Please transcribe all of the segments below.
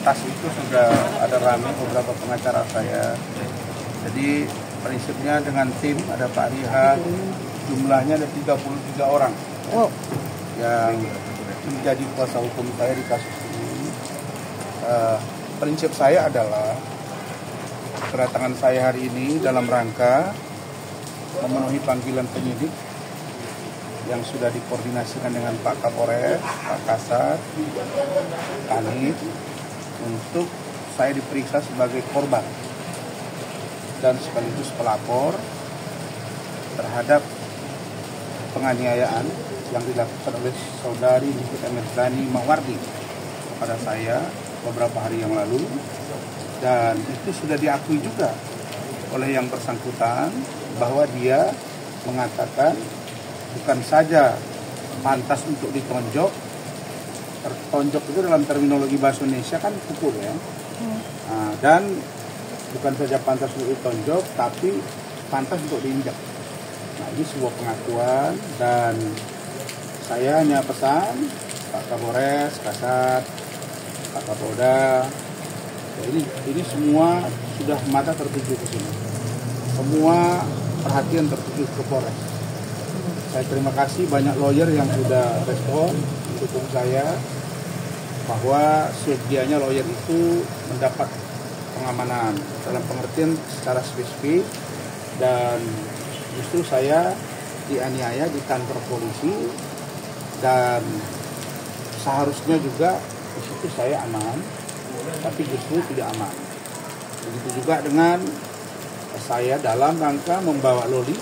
atas itu sudah ada rame beberapa pengacara saya. Jadi prinsipnya dengan tim ada Pak Rihat, jumlahnya ada 33 orang yang menjadi kuasa hukum saya di kasus ini. Prinsip saya adalah kedatangan saya hari ini dalam rangka memenuhi panggilan penyidik yang sudah dikoordinasikan dengan Pak Kapolres, Pak Kasat, Kanit, untuk saya diperiksa sebagai korban dan sekaligus pelapor terhadap penganiayaan yang dilakukan oleh saudari Nikita Mirzani Mawardi kepada saya beberapa hari yang lalu, dan itu sudah diakui juga oleh yang bersangkutan bahwa dia mengatakan bukan saja pantas untuk ditonjok, tertonjok itu dalam terminologi bahasa Indonesia kan pukul ya, dan bukan saja pantas untuk ditonjok, tapi pantas untuk diinjak. Nah, ini sebuah pengakuan, dan saya hanya pesan Pak Kapolres, Kasat, Pak Kapolda, ya ini semua sudah mata tertuju ke sini, semua perhatian tertuju ke Polres. Saya terima kasih banyak lawyer yang sudah respon mendukung saya, bahwa sedianya lawyer itu mendapat pengamanan dalam pengertian secara spesifik, dan justru saya dianiaya di kantor polisi, dan seharusnya juga di situ saya aman, tapi justru tidak aman. Begitu juga dengan saya dalam rangka membawa Loli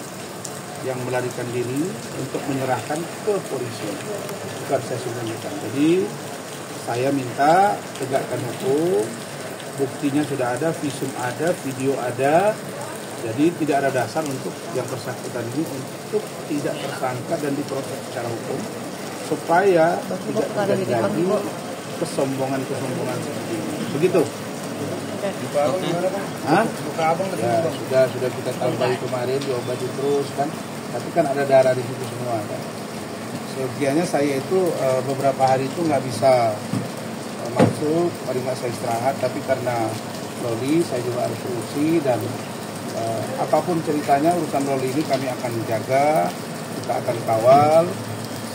yang melarikan diri untuk menyerahkan ke polisi, bukan saya sembunyikan. Jadi saya minta tegakkan hukum, buktinya sudah ada, visum ada, video ada, jadi tidak ada dasar untuk yang bersangkutan ini untuk tidak tersangka dan diproses secara hukum, supaya tidak terjadi lagi kesombongan seperti ini. Begitu. Ya, sudah kita tambahi kemarin, diobati terus kan, tapi kan ada darah di situ semua kan. Sebenarnya saya itu beberapa hari itu nggak bisa masuk, paling nggak saya istirahat, tapi karena Loli saya juga harus urusi, dan apapun ceritanya urusan Loli ini kami akan jaga, kita akan kawal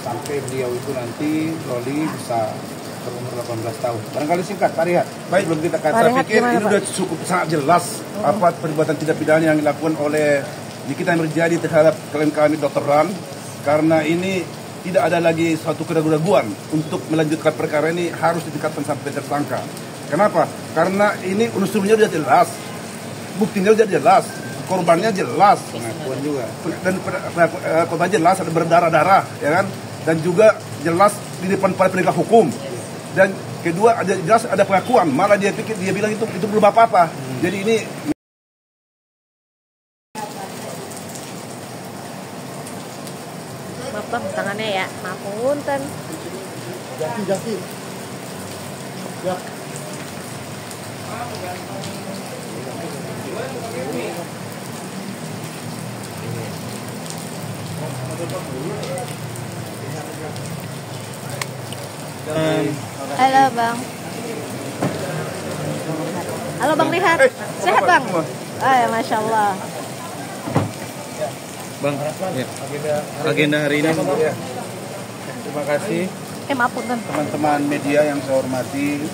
sampai beliau itu nanti Loli bisa berumur 18 tahun. Barangkali singkat, Pak Rihat. Baik, belum kita kata, saya pikir ini sudah cukup sangat jelas apa perbuatan tidak pidana yang dilakukan oleh Nikita Mirzani terhadap klien kami Dr. Ran, karena ini tidak ada lagi suatu keraguan untuk melanjutkan perkara ini, harus ditingkatkan sampai tersangka. Kenapa? Karena ini unsurnya sudah jelas, buktinya sudah jelas, korbannya jelas, pengakuan juga, dan korban jelas ada berdarah-darah, ya kan? Dan juga jelas di depan para penegak hukum. Dan kedua ada jelas ada pengakuan, malah dia bilang itu belum apa-apa. Jadi ini maaf bang, tangannya ya, maaf punten. Jaki. Ya. Halo bang. Halo bang Rihat. Sehat bang? Ya, Masya Allah. Bang, ya. Agenda hari ini. terima kasih Maaf punten. teman-teman media yang saya hormati.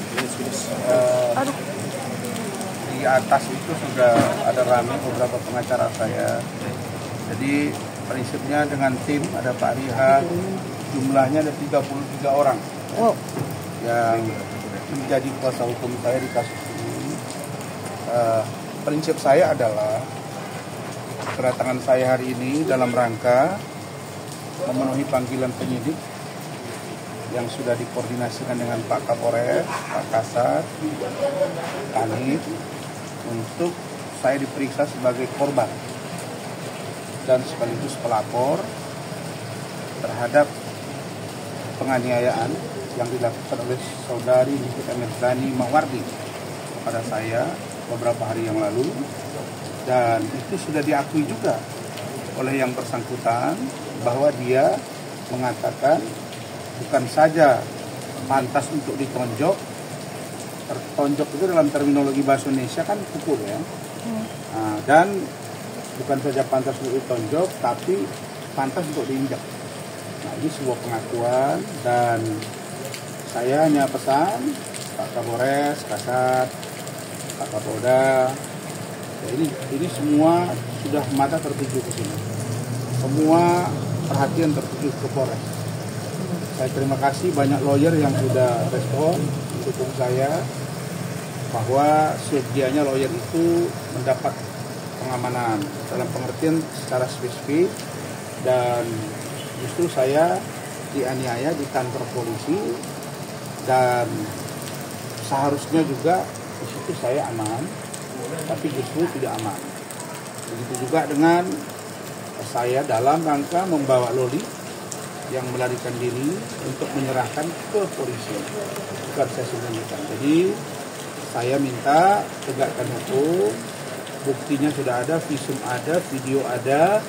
Di atas itu sudah ada rame beberapa pengacara saya. Jadi prinsipnya dengan tim ada Pak Rihat, jumlahnya ada 33 orang yang menjadi kuasa hukum saya di kasus ini. Prinsip saya adalah kedatangan saya hari ini dalam rangka memenuhi panggilan penyidik yang sudah dikoordinasikan dengan Pak Kapolres, Pak Kasat, Kanit, untuk saya diperiksa sebagai korban dan sekaligus pelapor terhadap penganiayaan yang dilakukan oleh saudari Nikita Mirzani Mawardi kepada saya beberapa hari yang lalu, dan itu sudah diakui juga oleh yang bersangkutan bahwa dia mengatakan bukan saja pantas untuk ditonjok, Tonjok itu dalam terminologi bahasa Indonesia kan pukul ya. Nah, dan bukan saja pantas untuk ditonjok, tapi pantas untuk diinjak. Nah, ini sebuah pengakuan dan saya hanya pesan Pak Kapolres, Kasat, Pak Kapolda. Ya, ini semua sudah mata tertuju ke sini. Semua perhatian tertuju ke Polres. Saya terima kasih banyak lawyer yang sudah respon mendukung saya bahwa sedianya lawyer itu mendapat pengamanan dalam pengertian secara spesifik, dan justru saya dianiaya di kantor polisi dan seharusnya juga di situ saya aman, tapi justru tidak aman. Begitu juga dengan saya dalam rangka membawa Loli yang melarikan diri untuk menyerahkan ke polisi. Bukan saya sembunyikan. Jadi saya minta tegakkan hukum, buktinya sudah ada, visum ada, video ada.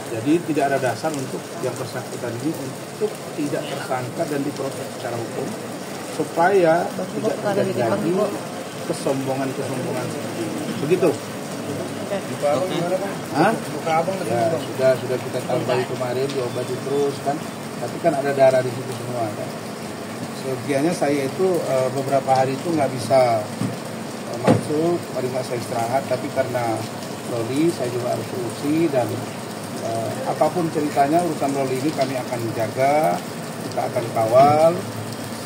Jadi tidak ada dasar untuk yang bersangkutan ini untuk tidak tersangka dan diproses secara hukum, supaya tidak terjadi kesombongan-kesombongan seperti ini. Begitu. Hah? Ya, sudah kita tambahi kemarin, diobati terus kan. Tapi kan ada darah di situ semua kan. Sebagiannya saya itu beberapa hari itu nggak bisa masuk, paling nggak saya istirahat. Tapi karena Loli saya juga harus urusi, dan apapun ceritanya urusan Loli ini kami akan jaga, kita akan kawal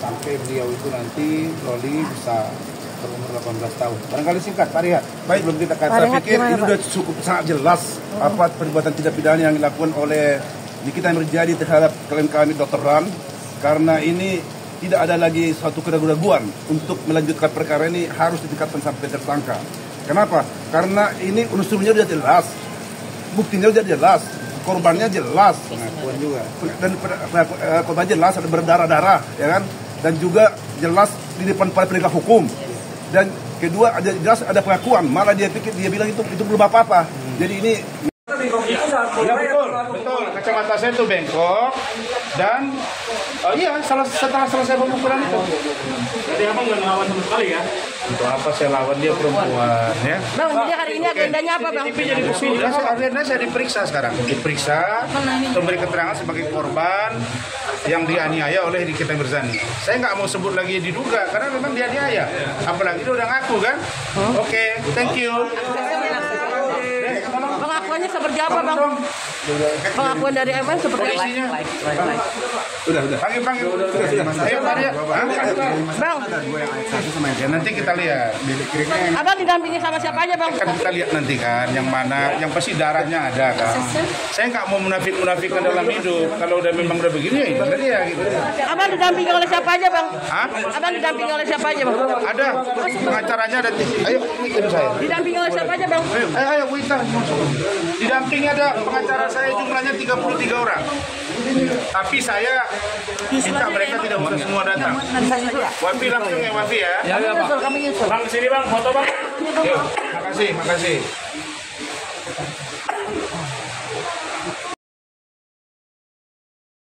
sampai beliau itu nanti Loli bisa berumur 18 tahun. Barangkali singkat, Pak Rihat. Baik, belum kita kata. Saya pikir ini sudah cukup sangat jelas apa perbuatan tidak pidana yang dilakukan oleh Nikita Mirzani terhadap klien kami Dr. Ran, karena ini tidak ada lagi suatu keraguan untuk melanjutkan perkara ini, harus ditingkatkan sampai tersangka. Kenapa? Karena ini unsurnya sudah jelas, buktinya sudah jelas, korbannya jelas, pengakuan juga, dan korban jelas ada berdarah-darah, ya kan? Dan juga jelas di depan para penegak hukum. Dan kedua ada jelas ada pengakuan, malah dia bilang itu belum apa-apa. Jadi ini ya betul, kacamata saya itu bengkok, dan iya setelah selesai pemukulan itu. Jadi abang nggak ngelawan sama sekali ya? Untuk apa saya lawan, dia perempuan ya? Bang, jadi hari ini agendanya apa, Bang? Akhirnya saya diperiksa sekarang, memberi keterangan sebagai korban yang dianiaya oleh Nikita Mirzani. Saya nggak mau sebut lagi diduga karena memang dia dianiaya, apalagi dia udah ngaku kan. Oke, thank you. Pengakuannya seperti apa, Bang? Pengakuan dari Evan seperti apa? Udah. Panggil. Ayo, Bang, ya, nanti kita lihat. Abang didampingi sama siapa aja, Bang? Kan kita lihat nanti kan, yang mana, yang pasti darahnya ada kan. Saya nggak mau munafikan dalam hidup. Kalau udah memang udah begini ya itu dia gitu. Abang didampingi oleh siapa aja, Bang? Hah? Abang didampingi oleh siapa aja, Bang? Ada pengacaranya, ada. Ayo ikut saya. Didampingi oleh siapa aja, Bang? Ayo Wita. Didampingi ada pengacara saya jumlahnya 33 orang. Tapi saya minta mereka tidak usah semua datang. Wafi langsung ya, Wafi ya. Ya, Pak. Bang, sini Bang, foto Bang. Yuk, makasih.